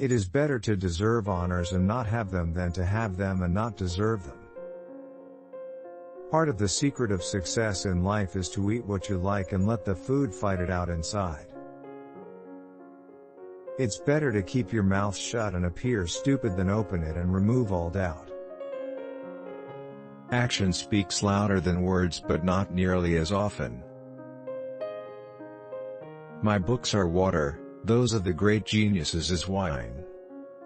It is better to deserve honors and not have them than to have them and not deserve them. Part of the secret of success in life is to eat what you like and let the food fight it out inside. It's better to keep your mouth shut and appear stupid than open it and remove all doubt. Action speaks louder than words, but not nearly as often. My books are water, those of the great geniuses is wine.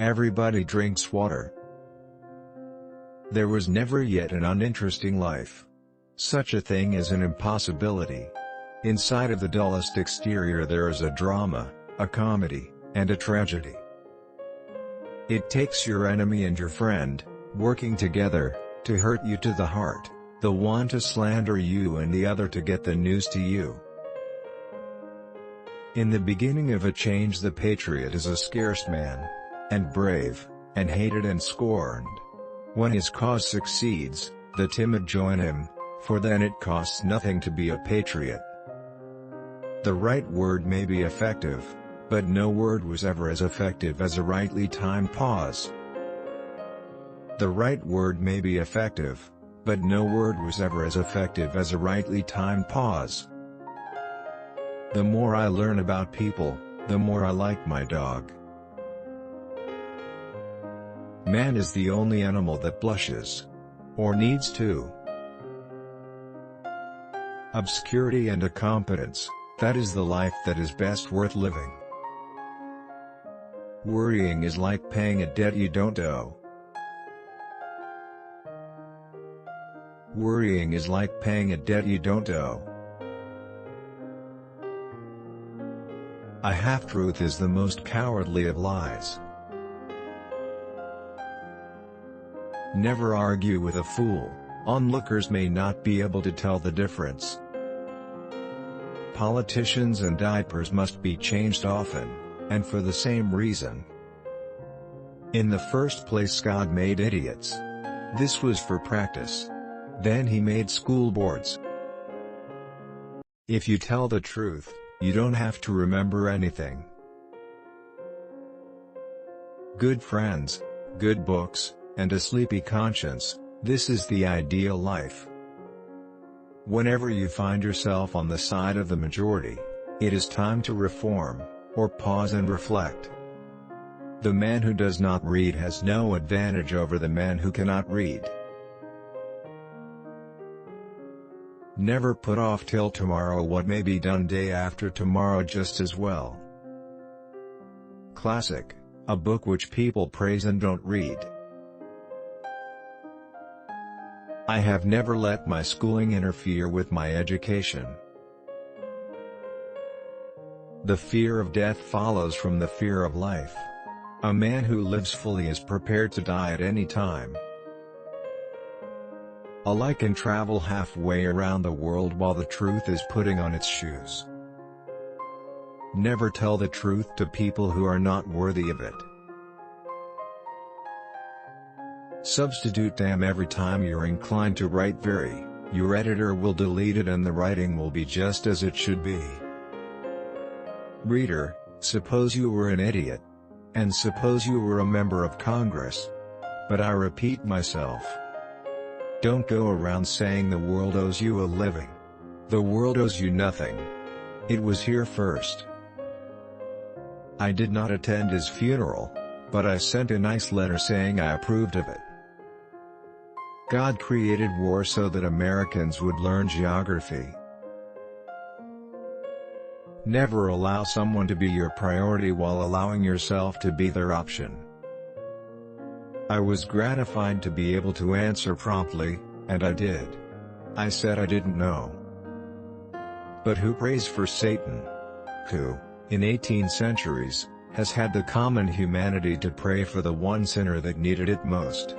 Everybody drinks water. There was never yet an uninteresting life. Such a thing is an impossibility. Inside of the dullest exterior there is a drama, a comedy, and a tragedy. It takes your enemy and your friend, working together, to hurt you to the heart, the one to slander you and the other to get the news to you. In the beginning of a change the patriot is a scarce man, and brave, and hated and scorned. When his cause succeeds, the timid join him, for then it costs nothing to be a patriot. The right word may be effective, but no word was ever as effective as a rightly timed pause. The right word may be effective, but no word was ever as effective as a rightly timed pause. The more I learn about people, the more I like my dog. Man is the only animal that blushes. Or needs to. Obscurity and incompetence, that is the life that is best worth living. Worrying is like paying a debt you don't owe. Worrying is like paying a debt you don't owe. A half-truth is the most cowardly of lies. Never argue with a fool, onlookers may not be able to tell the difference. Politicians and diapers must be changed often, and for the same reason. In the first place God made idiots. This was for practice. Then he made school boards. If you tell the truth, you don't have to remember anything. Good friends, good books, and a sleepy conscience, this is the ideal life. Whenever you find yourself on the side of the majority, it is time to reform, or pause and reflect. The man who does not read has no advantage over the man who cannot read. Never put off till tomorrow what may be done day after tomorrow just as well. Classic, a book which people praise and don't read. I have never let my schooling interfere with my education. The fear of death follows from the fear of life. A man who lives fully is prepared to die at any time. A lie can travel halfway around the world while the truth is putting on its shoes. Never tell the truth to people who are not worthy of it. Substitute damn every time you're inclined to write very, your editor will delete it and the writing will be just as it should be. Reader, suppose you were an idiot. And suppose you were a member of Congress. But I repeat myself. Don't go around saying the world owes you a living. The world owes you nothing. It was here first. I did not attend his funeral, but I sent a nice letter saying I approved of it. God created war so that Americans would learn geography. Never allow someone to be your priority while allowing yourself to be their option. I was gratified to be able to answer promptly, and I did. I said I didn't know. But who prays for Satan? Who, in 18 centuries, has had the common humanity to pray for the one sinner that needed it most?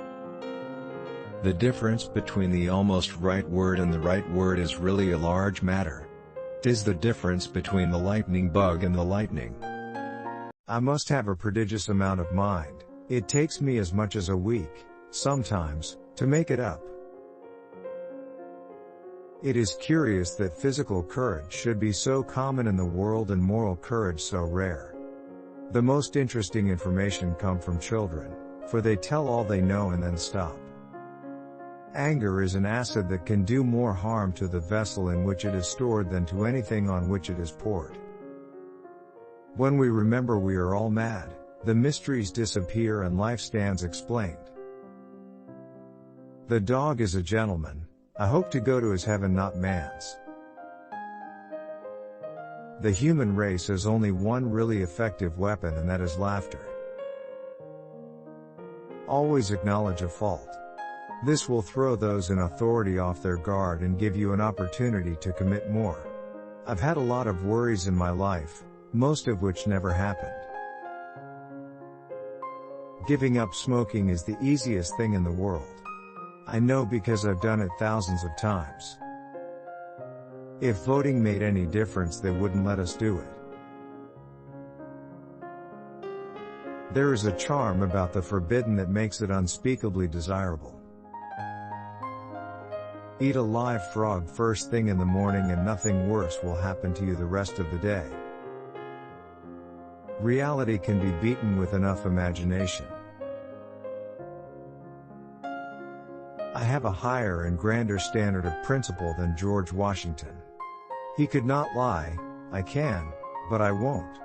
The difference between the almost right word and the right word is really a large matter. 'Tis the difference between the lightning bug and the lightning. I must have a prodigious amount of mind. It takes me as much as a week, sometimes, to make it up. It is curious that physical courage should be so common in the world and moral courage so rare. The most interesting information come from children, for they tell all they know and then stop. Anger is an acid that can do more harm to the vessel in which it is stored than to anything on which it is poured. When we remember we are all mad, the mysteries disappear and life stands explained. The dog is a gentleman, I hope to go to his heaven not man's. The human race has only one really effective weapon, and that is laughter. Always acknowledge a fault. This will throw those in authority off their guard and give you an opportunity to commit more. I've had a lot of worries in my life, most of which never happened. Giving up smoking is the easiest thing in the world. I know because I've done it thousands of times. If voting made any difference, they wouldn't let us do it. There is a charm about the forbidden that makes it unspeakably desirable. Eat a live frog first thing in the morning and nothing worse will happen to you the rest of the day. Reality can be beaten with enough imagination. I have a higher and grander standard of principle than George Washington. He could not lie, I can, but I won't.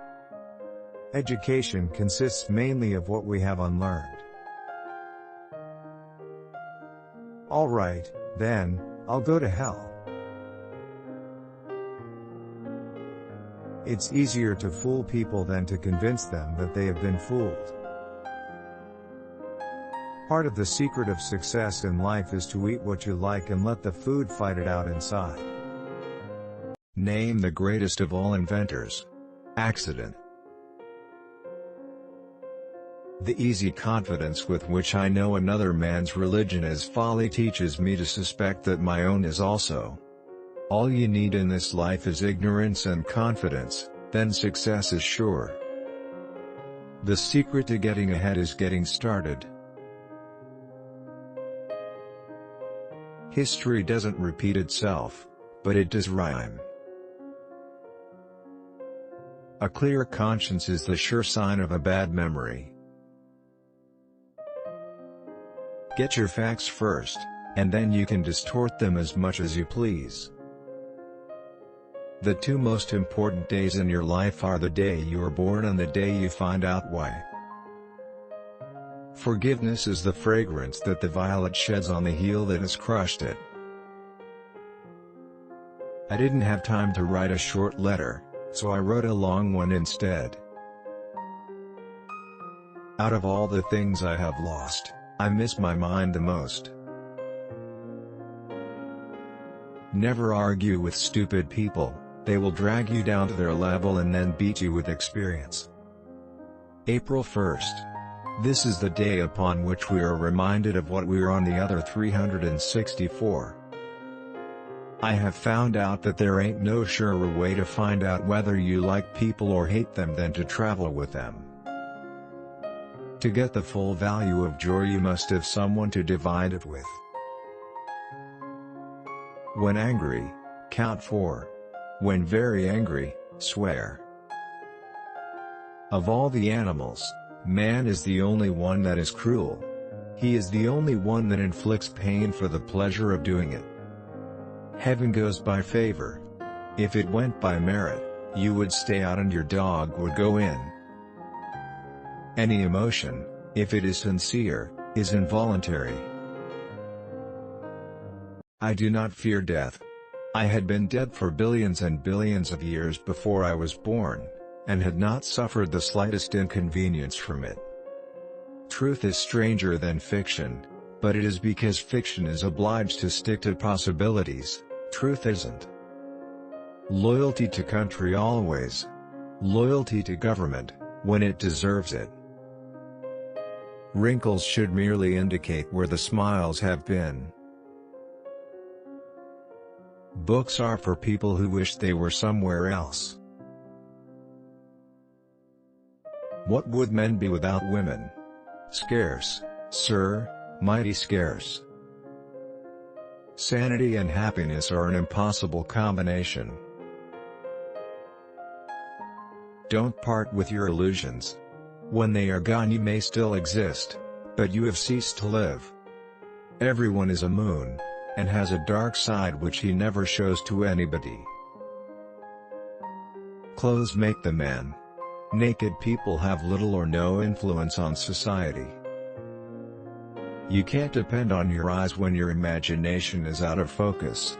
Education consists mainly of what we have unlearned. Alright, then, I'll go to hell. It's easier to fool people than to convince them that they have been fooled. Part of the secret of success in life is to eat what you like and let the food fight it out inside. Name the greatest of all inventors. Accident. The easy confidence with which I know another man's religion is folly teaches me to suspect that my own is also. All you need in this life is ignorance and confidence, then success is sure. The secret to getting ahead is getting started. History doesn't repeat itself, but it does rhyme. A clear conscience is the sure sign of a bad memory. Get your facts first, and then you can distort them as much as you please. The two most important days in your life are the day you are born and the day you find out why. Forgiveness is the fragrance that the violet sheds on the heel that has crushed it. I didn't have time to write a short letter, so I wrote a long one instead. Out of all the things I have lost, I miss my mind the most. Never argue with stupid people, they will drag you down to their level and then beat you with experience. April 1st. This is the day upon which we are reminded of what we are on the other 364. I have found out that there ain't no surer way to find out whether you like people or hate them than to travel with them. To get the full value of joy you must have someone to divide it with. When angry, count 4. When very angry, swear. Of all the animals, man is the only one that is cruel. He is the only one that inflicts pain for the pleasure of doing it. Heaven goes by favor. If it went by merit, you would stay out and your dog would go in. Any emotion, if it is sincere, is involuntary. I do not fear death. I had been dead for billions and billions of years before I was born, and had not suffered the slightest inconvenience from it. Truth is stranger than fiction, but it is because fiction is obliged to stick to possibilities, truth isn't. Loyalty to country always. Loyalty to government, when it deserves it. Wrinkles should merely indicate where the smiles have been. Books are for people who wish they were somewhere else. What would men be without women? Scarce, sir, mighty scarce. Sanity and happiness are an impossible combination. Don't part with your illusions. When they are gone you may still exist, but you have ceased to live. Everyone is a moon, and has a dark side which he never shows to anybody. Clothes make the man. Naked people have little or no influence on society. You can't depend on your eyes when your imagination is out of focus.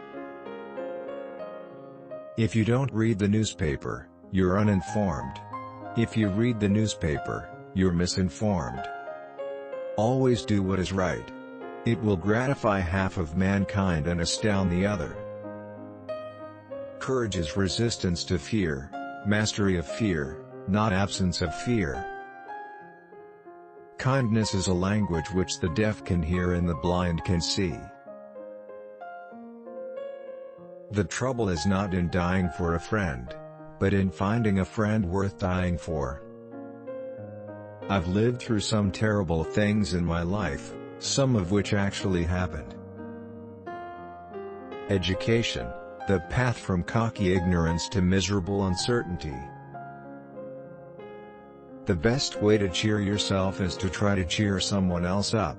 If you don't read the newspaper, you're uninformed. If you read the newspaper, you're misinformed. Always do what is right. It will gratify half of mankind and astound the other. Courage is resistance to fear, mastery of fear, not absence of fear. Kindness is a language which the deaf can hear and the blind can see. The trouble is not in dying for a friend, but in finding a friend worth dying for. I've lived through some terrible things in my life, some of which actually happened. Education, the path from cocky ignorance to miserable uncertainty. The best way to cheer yourself is to try to cheer someone else up.